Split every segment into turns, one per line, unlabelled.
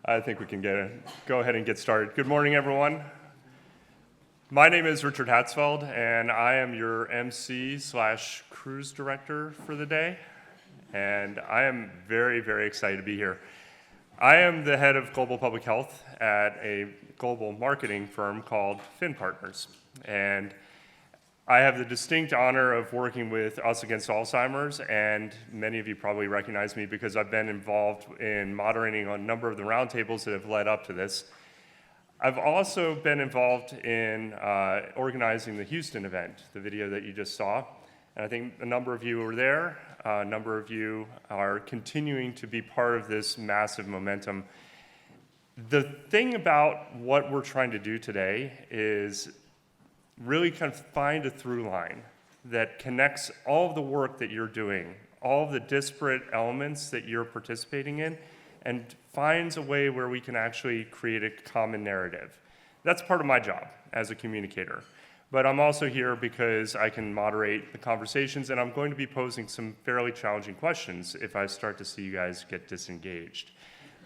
I think we can go ahead and get started. Good morning, everyone. My name is Richard Hatzfeld, and I am your MC/cruise director for the day. And I am very, very excited to be here. I am the head of global public health at a global marketing firm called Finn Partners. And I have the distinct honor of working with Us Against Alzheimer's, and many of you probably recognize me because I've been involved in moderating a number of the roundtables that have led up to this. I've also been involved in organizing the Houston event, the video that you just saw, and I think a number of you were there. A number of you are continuing to be part of this massive momentum. The thing about what we're trying to do today is really kind of find a through line that connects all of the work that you're doing, all of the disparate elements that you're participating in, and finds a way where we can actually create a common narrative. That's part of my job as a communicator. But I'm also here because I can moderate the conversations, and I'm going to be posing some fairly challenging questions if I start to see you guys get disengaged.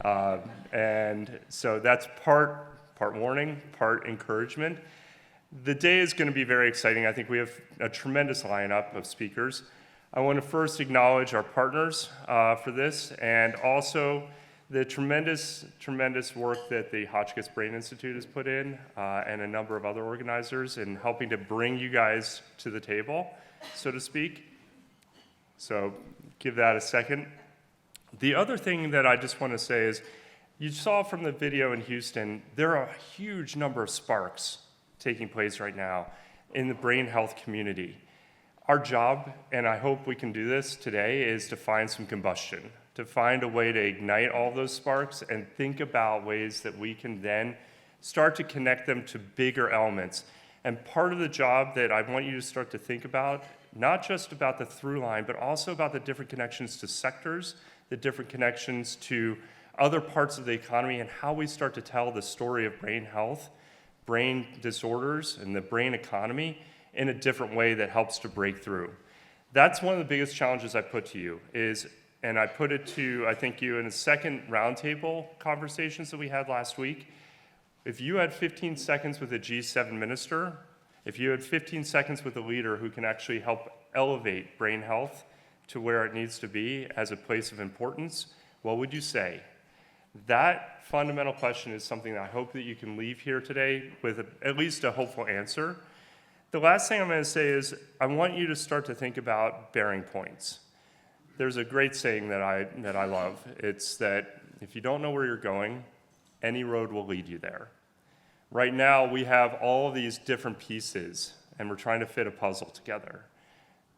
And so that's part warning, part encouragement. The day is going to be very exciting. I think we have a tremendous lineup of speakers. I want to first acknowledge our partners for this, and also the tremendous work that the Hotchkiss Brain Institute has put in, and a number of other organizers in helping to bring you guys to the table, so to speak. So give that a second. The other thing that I just want to say is, you saw from the video in Houston, there are a huge number of sparks taking place right now in the brain health community. Our job, and I hope we can do this today, is to find some combustion, to find a way to ignite all those sparks and think about ways that we can then start to connect them to bigger elements. And part of the job that I want you to start to think about, not just about the through line, but also about the different connections to sectors, the different connections to other parts of the economy, and how we start to tell the story of brain health, brain disorders, and the brain economy in a different way that helps to break through. That's one of the biggest challenges I put to you is, and I put it to, I think, you in the second roundtable conversations that we had last week. If you had 15 seconds with a G7 minister, if you had 15 seconds with a leader who can actually help elevate brain health to where it needs to be as a place of importance, what would you say? That fundamental question is something that I hope that you can leave here today with at least a hopeful answer. The last thing I'm going to say is I want you to start to think about bearing points. There's a great saying that I love. It's that if you don't know where you're going, any road will lead you there. Right now, we have all of these different pieces, and we're trying to fit a puzzle together.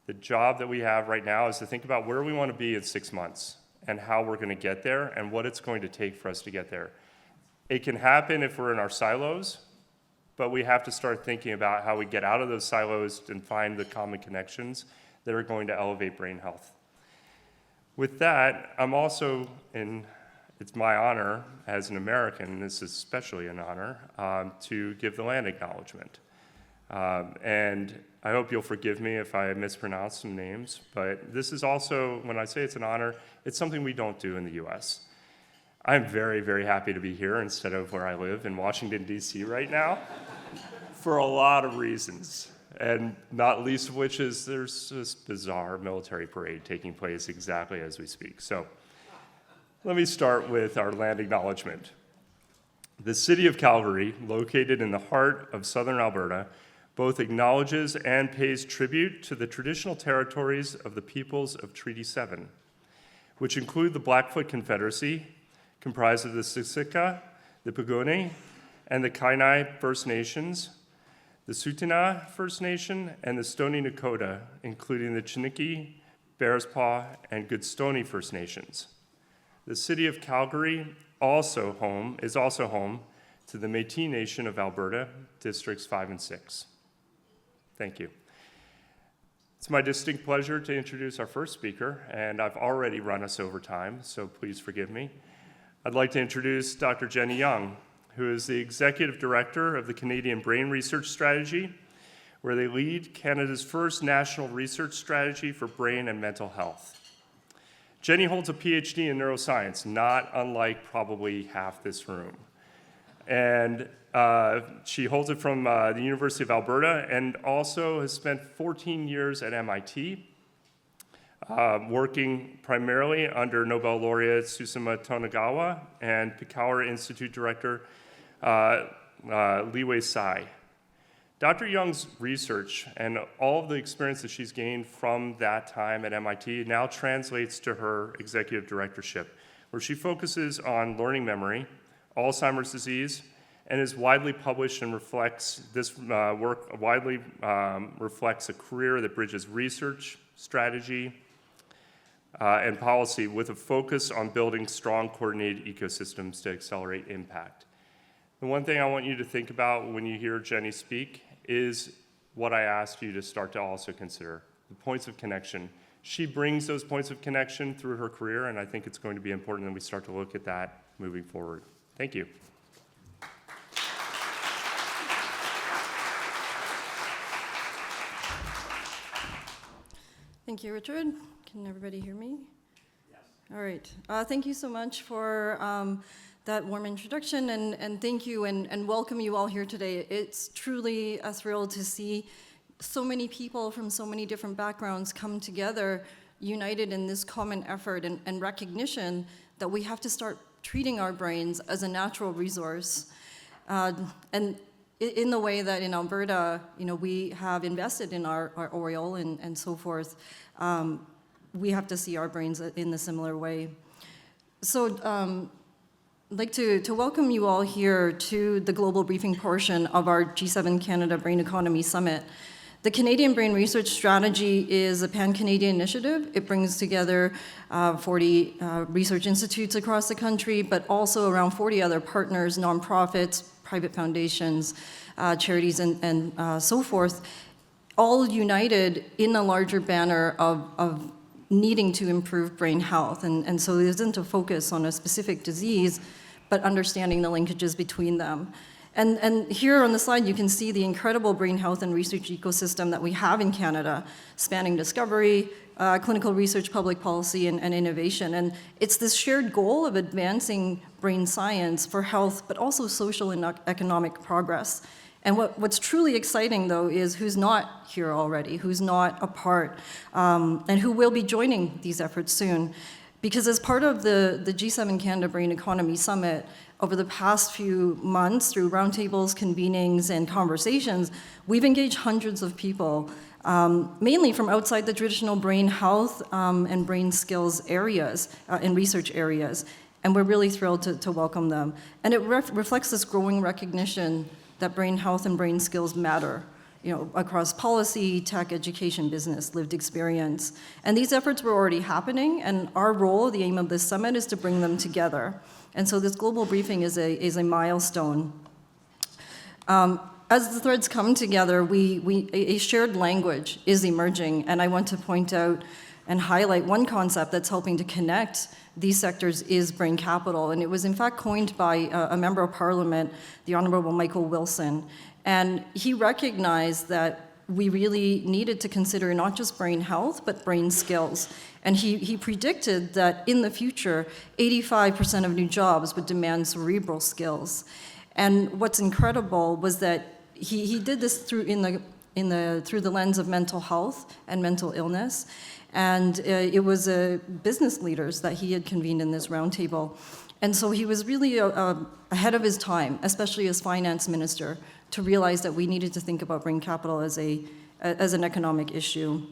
The job that we have right now is to think about where we want to be in 6 months, and how we're going to get there, and what it's going to take for us to get there. It can happen if we're in our silos, but we have to start thinking about how we get out of those silos and find the common connections that are going to elevate brain health. With that, I'm also, and it's my honor as an American, and this is especially an honor, to give the land acknowledgement. And I hope you'll forgive me if I mispronounce some names, but this is also, when I say it's an honor, it's something we don't do in the US. I'm very, very happy to be here instead of where I live in Washington, D.C. right now, for a lot of reasons, and not least of which is there's this bizarre military parade taking place exactly as we speak. So let me start with our land acknowledgement. The city of Calgary, located in the heart of southern Alberta, both acknowledges and pays tribute to the traditional territories of the peoples of Treaty 7, which include the Blackfoot Confederacy, comprised of the Siksika, the Piikani, and the Kainai First Nations, the Tsuut'ina First Nation, and the Stoney Nakoda, including the Chiniki, Bearspaw, and Goodstoney First Nations. The city of Calgary is also home to the Métis Nation of Alberta, Districts 5 and 6. Thank you. It's my distinct pleasure to introduce our first speaker, and I've already run us over time, so please forgive me. I'd like to introduce Dr. Jennie Z, who is the Executive Director of the Canadian Brain Research Strategy, where they lead Canada's first national research strategy for brain and mental health. Jennie holds a PhD in neuroscience, not unlike probably half this room. And she holds it from the University of Alberta and also has spent 14 years at MIT, working primarily under Nobel laureate Susumu Tonegawa and McCauley Institute director Liwei Tsai. Dr. Young's research and all of the experience that she's gained from that time at MIT now translates to her executive directorship, where she focuses on learning memory, Alzheimer's disease, and is widely published and reflects, this work widely reflects a career that bridges research, strategy, and policy with a focus on building strong coordinated ecosystems to accelerate impact. The one thing I want you to think about when you hear Jennie speak is what I asked you to start to also consider, the points of connection. She brings those points of connection through her career, and I think it's going to be important that we start to look at that moving forward. Thank you.
Thank you, Richard. Can everybody hear me? Yes. All right. Thank you so much for that warm introduction, and thank you and welcome you all here today. It's truly a thrill to see so many people from so many different backgrounds come together, united in this common effort and recognition that we have to start treating our brains as a natural resource. And in the way that in Alberta, we have invested in our oil and so forth, we have to see our brains in a similar way. So I'd like to welcome you all here to the global briefing portion of our G7 Canada Brain Economy Summit. The Canadian Brain Research Strategy is a pan-Canadian initiative. It brings together 40 research institutes across the country, but also around 40 other partners, nonprofits, private foundations, charities, and so forth, all united in a larger banner of needing to improve brain health. And so it isn't a focus on a specific disease, but understanding the linkages between them. And here on the slide, you can see the incredible brain health and research ecosystem that we have in Canada, spanning discovery, clinical research, public policy, and innovation. And it's this shared goal of advancing brain science for health, but also social and economic progress. And what's truly exciting, though, is who's not here already, who's not a part, and who will be joining these efforts soon. Because as part of the G7 Canada Brain Economy Summit, over the past few months, through roundtables, convenings, and conversations, we've engaged hundreds of people, mainly from outside the traditional brain health and brain skills areas and research areas. And we're really thrilled to welcome them. And it reflects this growing recognition that brain health and brain skills matter, across policy, tech, education, business, lived experience. And these efforts were already happening, and our role, the aim of this summit, is to bring them together. And so this global briefing is a milestone. As the threads come together, a shared language is emerging, and I want to point out and highlight one concept that's helping to connect these sectors is brain capital. And it was in fact coined by a member of parliament, the Honorable Michael Wilson. And he recognized that we really needed to consider not just brain health, but brain skills. And he predicted that in the future, 85% of new jobs would demand cerebral skills. And what's incredible was that he did this through the lens of mental health and mental illness. And it was business leaders that he had convened in this roundtable. And so he was really ahead of his time, especially as finance minister, to realize that we needed to think about brain capital as an economic issue.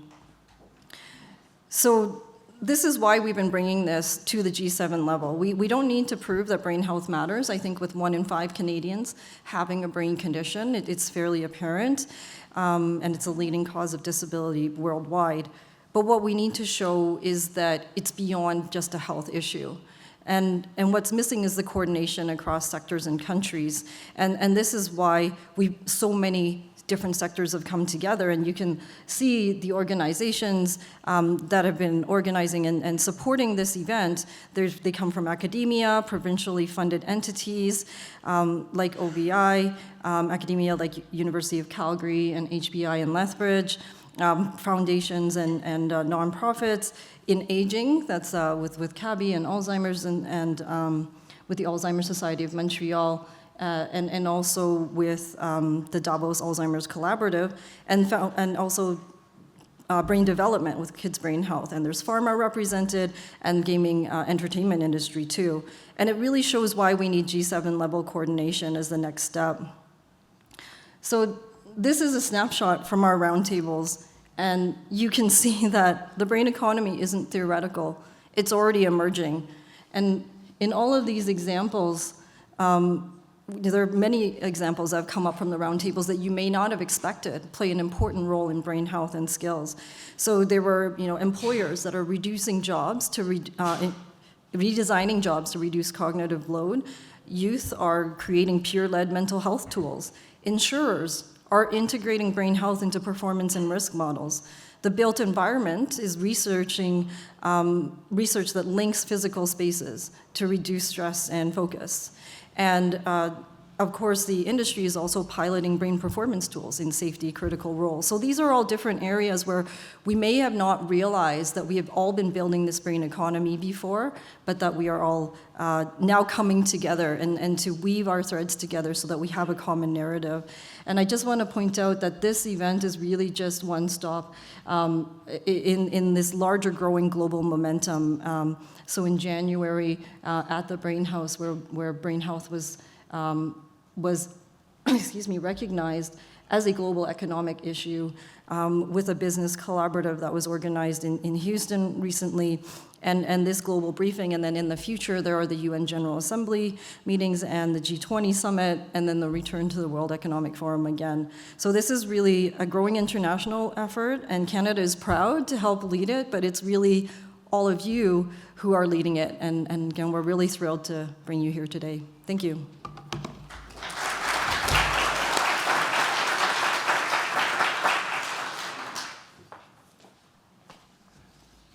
So this is why we've been bringing this to the G7 level. We don't need to prove that brain health matters. I think with 1 in 5 Canadians having a brain condition, it's fairly apparent, and it's a leading cause of disability worldwide. But what we need to show is that it's beyond just a health issue. And what's missing is the coordination across sectors and countries. And this is why so many different sectors have come together. And you can see the organizations that have been organizing and supporting this event. They come from academia, provincially funded entities like OBI, academia like University of Calgary and HBI in Lethbridge, foundations and nonprofits in aging. That's with CABI and Alzheimer's and with the Alzheimer Society of Montreal, and also with the Davos Alzheimer's Collaborative, and also brain development with kids' brain health. And there's pharma represented and gaming entertainment industry too. And it really shows why we need G7 level coordination as the next step. So this is a snapshot from our roundtables, and you can see that the brain economy isn't theoretical. It's already emerging. And in all of these examples, there are many examples that have come up from the roundtables that you may not have expected play an important role in brain health and skills. So there were, employers that are reducing jobs redesigning jobs to reduce cognitive load. Youth are creating peer-led mental health tools. Insurers are integrating brain health into performance and risk models. The built environment is researching research that links physical spaces to reduce stress and focus. And of course, the industry is also piloting brain performance tools in safety critical roles. So these are all different areas where we may have not realized that we have all been building this brain economy before, but that we are all now coming together and to weave our threads together so that we have a common narrative. And I just want to point out that this event is really just one stop in this larger growing global momentum. So in January at the Brain House, where brain health was recognized as a global economic issue with a business collaborative that was organized in Houston recently, and this global briefing. And then in the future, there are the UN General Assembly meetings and the G20 summit, and then the return to the World Economic Forum again. So this is really a growing international effort, and Canada is proud to help lead it, but it's really all of you who are leading it. And again, we're really thrilled to bring you here today. Thank you.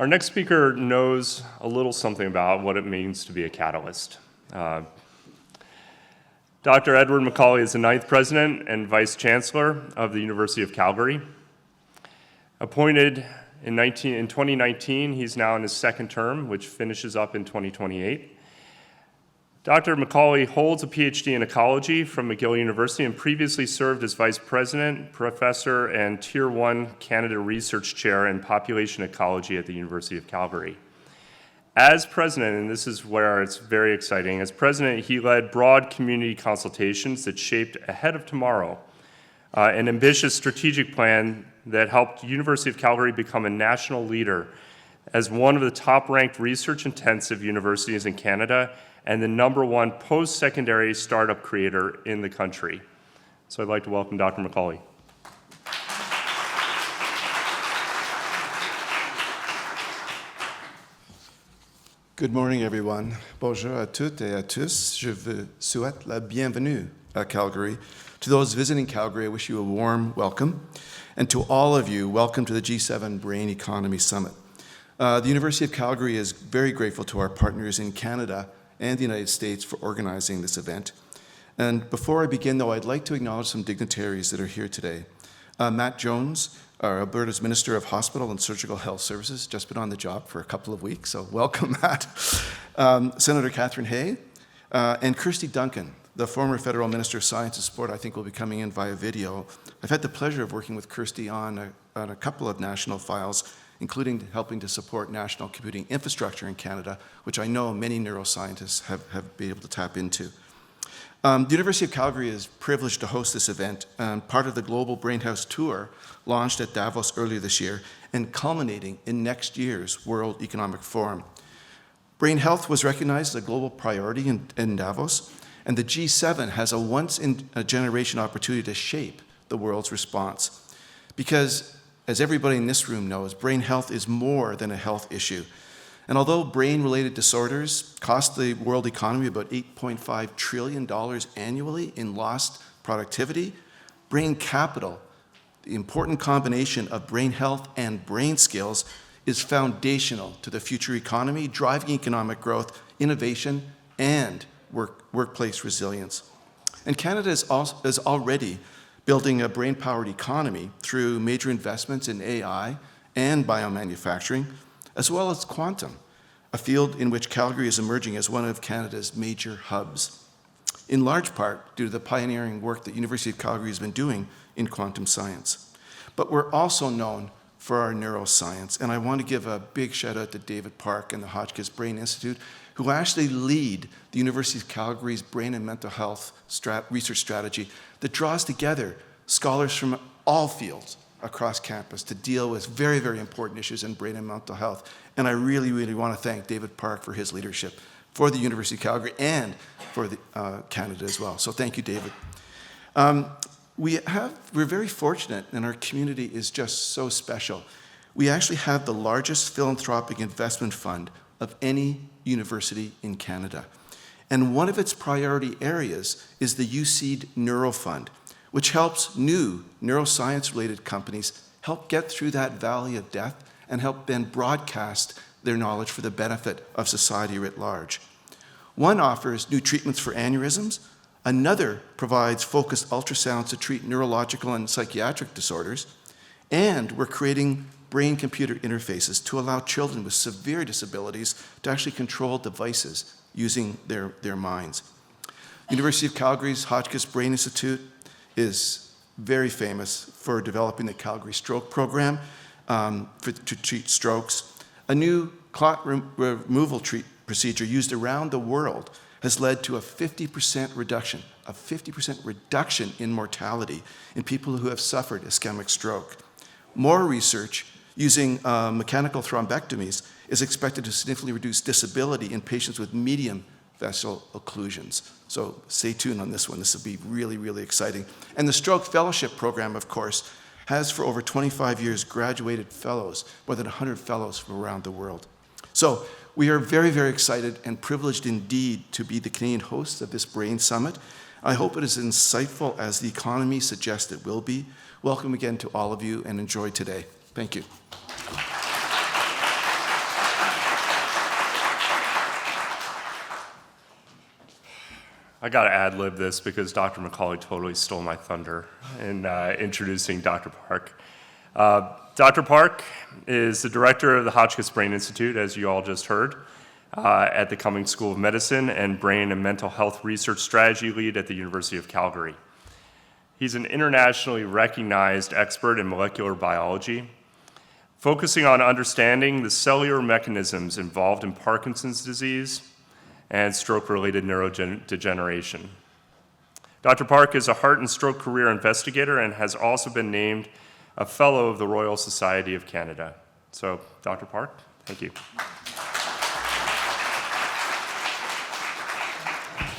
Our next speaker knows a little something about what it means to be a catalyst. Dr. Edward McCauley is the 9th president and vice chancellor of the University of Calgary. Appointed in 2019, he's now in his second term, which finishes up in 2028. Dr. McCauley holds a PhD in ecology from McGill University and previously served as vice president, professor, and Tier 1 Canada Research Chair in population ecology at the University of Calgary. As president, and this is where it's very exciting, as president, he led broad community consultations that shaped Ahead of Tomorrow, an ambitious strategic plan that helped University of Calgary become a national leader as one of the top-ranked research-intensive universities in Canada and the #1 post-secondary startup creator in the country. So I'd like to welcome Dr. McCauley.
Good morning, everyone. Bonjour à toutes et à tous. Je vous souhaite la bienvenue à Calgary. To those visiting Calgary, I wish you a warm welcome. And to all of you, welcome to the G7 Brain Economy Summit. The University of Calgary is very grateful to our partners in Canada and the United States for organizing this event. And before I begin, though, I'd like to acknowledge some dignitaries that are here today. Matt Jones, our Alberta's Minister of Hospital and Surgical Health Services, just been on the job for a couple of weeks, so welcome, Matt. Senator Catherine Hay, and Kirsty Duncan, the former Federal Minister of Science and Sport, I think will be coming in via video. I've had the pleasure of working with Kirsty on a couple of national files, including helping to support national computing infrastructure in Canada, which I know many neuroscientists have been able to tap into. The University of Calgary is privileged to host this event, part of the Global Brain House Tour launched at Davos earlier this year and culminating in next year's World Economic Forum. Brain health was recognized as a global priority in Davos, and the G7 has a once-in-a-generation opportunity to shape the world's response. Because, as everybody in this room knows, brain health is more than a health issue. And although brain-related disorders cost the world economy about $8.5 trillion annually in lost productivity, brain capital, the important combination of brain health and brain skills, is foundational to the future economy, driving economic growth, innovation, and workplace resilience. And Canada has already building a brain-powered economy through major investments in AI and biomanufacturing, as well as quantum, a field in which Calgary is emerging as one of Canada's major hubs, in large part due to the pioneering work that University of Calgary has been doing in quantum science. But we're also known for our neuroscience, and I want to give a big shout out to David Park and the Hotchkiss Brain Institute, who actually lead the University of Calgary's brain and mental health research strategy that draws together scholars from all fields across campus to deal with very, very important issues in brain and mental health. And I really, really want to thank David Park for his leadership for the University of Calgary and for Canada as well. So thank you, David. We're very fortunate, and our community is just so special. We actually have the largest philanthropic investment fund of any university in Canada. And one of its priority areas is the UCED Neuro Fund, which helps new neuroscience-related companies help get through that valley of death and help then broadcast their knowledge for the benefit of society writ large. One offers new treatments for aneurysms. Another provides focused ultrasounds to treat neurological and psychiatric disorders. And we're creating brain-computer interfaces to allow children with severe disabilities to actually control devices using their minds. University of Calgary's Hotchkiss Brain Institute is very famous for developing the Calgary Stroke Program to treat strokes. A new clot removal procedure used around the world has led to a 50% reduction in mortality in people who have suffered ischemic stroke. More research using mechanical thrombectomies is expected to significantly reduce disability in patients with medium vessel occlusions. So stay tuned on this one. This will be really, really exciting. And the Stroke Fellowship Program, of course, has for over 25 years graduated fellows, more than 100 fellows from around the world. So we are very, very excited and privileged indeed to be the Canadian hosts of this Brain Summit. I hope it is insightful as the economy suggests it will be. Welcome again to all of you and enjoy today. Thank you.
I got to ad-lib this because Dr. McCauley totally stole my thunder in introducing Dr. Park. Dr. Park is the director of the Hotchkiss Brain Institute, as you all just heard, at the Cummings School of Medicine and Brain and Mental Health Research Strategy Lead at the University of Calgary. He's an internationally recognized expert in molecular biology, focusing on understanding the cellular mechanisms involved in Parkinson's disease and stroke-related neurodegeneration. Dr. Park is a heart and stroke career investigator and has also been named a Fellow of the Royal Society of Canada. So, Dr. Park, thank you.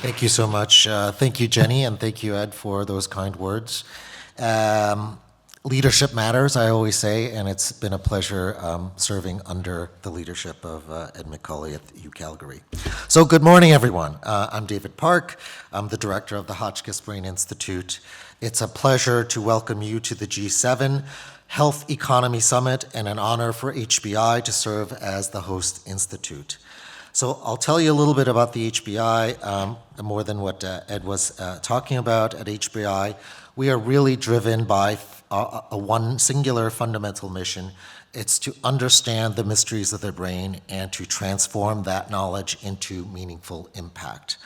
Thank you so much. Thank you, Jenny, and thank you, Ed, for those kind words. Leadership matters, I always say, and it's been a pleasure serving under the leadership of Ed McCauley at U Calgary. So good morning, everyone. I'm David Park. I'm the director of the Hotchkiss Brain Institute. It's a pleasure to welcome you to the G7 Health Economy Summit and an honor for HBI to serve as the host institute. So I'll tell you a little bit about the HBI, more than what Ed was talking about. At HBI, we are really driven by a one singular fundamental mission. It's to understand the mysteries of the brain and to transform that knowledge into meaningful impact.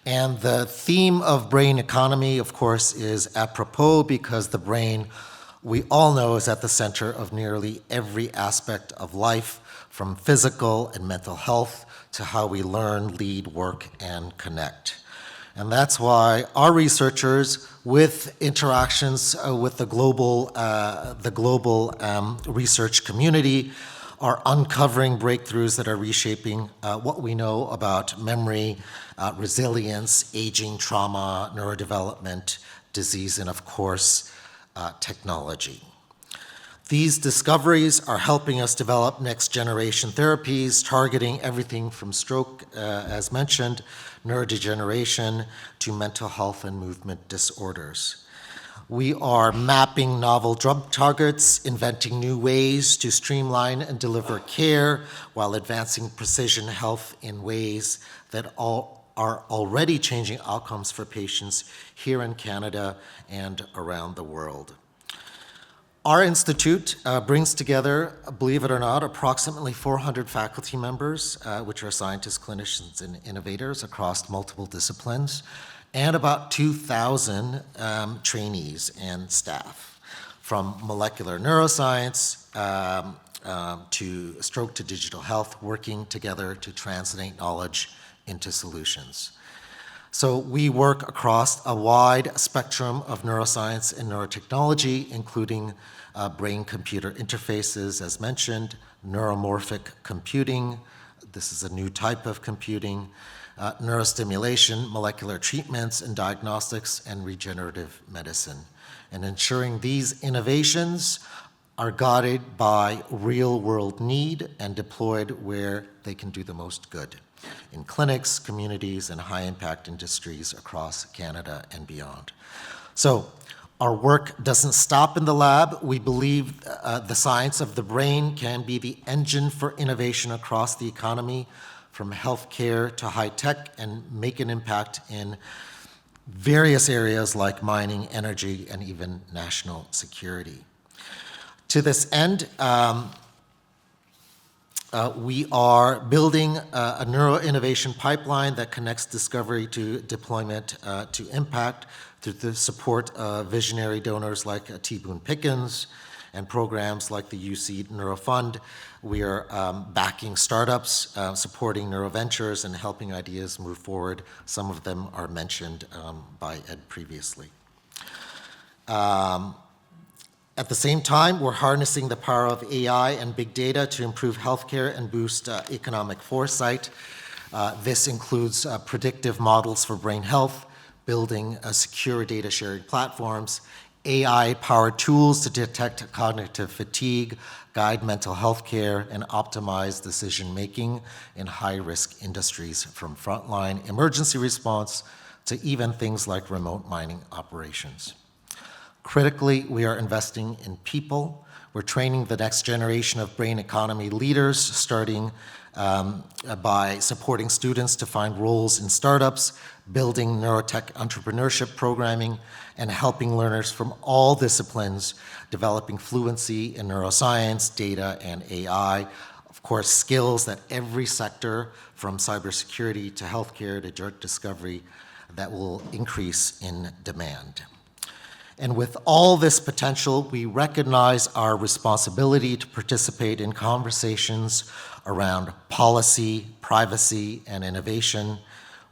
And the theme of brain economy, of course, is apropos because the brain, we all know, is at the center of nearly every aspect of life, from physical and mental health to how we learn, lead, work, and connect. And that's why our researchers, with interactions with the global research community, are uncovering breakthroughs that are reshaping what we know about memory, resilience, aging, trauma, neurodevelopment, disease, and of course, technology. These discoveries are helping us develop next generation therapies targeting everything from stroke, as mentioned, neurodegeneration, to mental health and movement disorders. We are mapping novel drug targets, inventing new ways to streamline and deliver care while advancing precision health in ways that are already changing outcomes for patients here in Canada and around the world. Our institute brings together, believe it or not, approximately 400 faculty members, which are scientists, clinicians, and innovators across multiple disciplines, and about 2,000 trainees and staff, from molecular neuroscience to stroke to digital health, working together to translate knowledge into solutions. So we work across a wide spectrum of neuroscience and neurotechnology, including brain-computer interfaces, as mentioned, neuromorphic computing, this is a new type of computing, neurostimulation, molecular treatments and diagnostics, and regenerative medicine. And ensuring these innovations are guided by real-world need and deployed where they can do the most good, in clinics, communities, and high-impact industries across Canada and beyond. So our work doesn't stop in the lab. We believe the science of the brain can be the engine for innovation across the economy, from healthcare to high tech, and make an impact in various areas like mining, energy, and even national security. To this end, we are building a neuro-innovation pipeline that connects discovery to deployment to impact through the support of visionary donors like T. Boone Pickens and programs like the UC Neurofund. We are backing startups, supporting neuroventures, and helping ideas move forward. Some of them are mentioned by Ed previously. At the same time, we're harnessing the power of AI and big data to improve healthcare and boost economic foresight. This includes predictive models for brain health, building secure data sharing platforms, AI-powered tools to detect cognitive fatigue, guide mental health care, and optimize decision-making in high-risk industries, from frontline emergency response to even things like remote mining operations. Critically, we are investing in people. We're training the next generation of brain economy leaders, starting by supporting students to find roles in startups, building neurotech entrepreneurship programming, and helping learners from all disciplines developing fluency in neuroscience, data, and AI. Of course, skills that every sector, from cybersecurity to healthcare to drug discovery, that will increase in demand. And with all this potential, we recognize our responsibility to participate in conversations around policy, privacy, and innovation.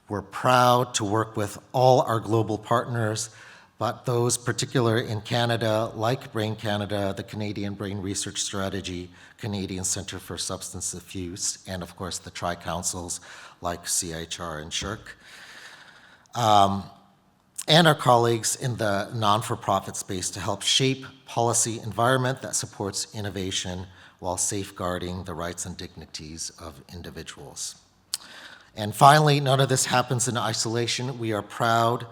We're proud to work with all our global partners, but those particular in Canada, like Brain Canada, the Canadian Brain Research Strategy, Canadian Centre for Substance Abuse, and of course the tri-councils like CIHR and SHIRC. And our colleagues in the non-for-profit space to help shape policy environment that supports innovation while safeguarding the rights and dignities of individuals. And finally, none of this happens in isolation. We are proud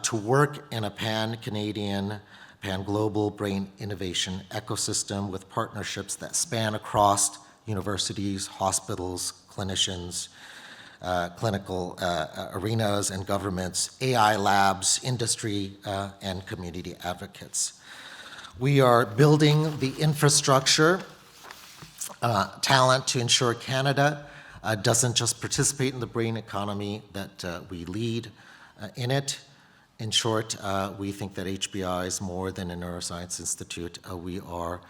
to work in a pan-Canadian, pan-global brain innovation ecosystem with partnerships that span across universities, hospitals, clinicians, clinical arenas and governments, AI labs, industry, and community advocates. We are building the infrastructure, talent to ensure Canada doesn't just participate in the brain economy, that we lead in it. In short, we think that HBI is more than a neuroscience institute. We are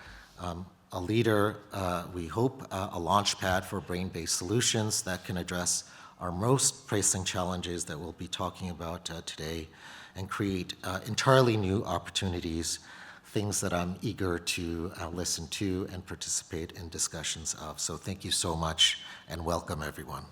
a leader, we hope, a launch pad for brain-based solutions that can address our most pressing challenges that we'll be talking about today, and create entirely new opportunities, things that I'm eager to listen to and participate in discussions of. So thank you so much, and welcome everyone.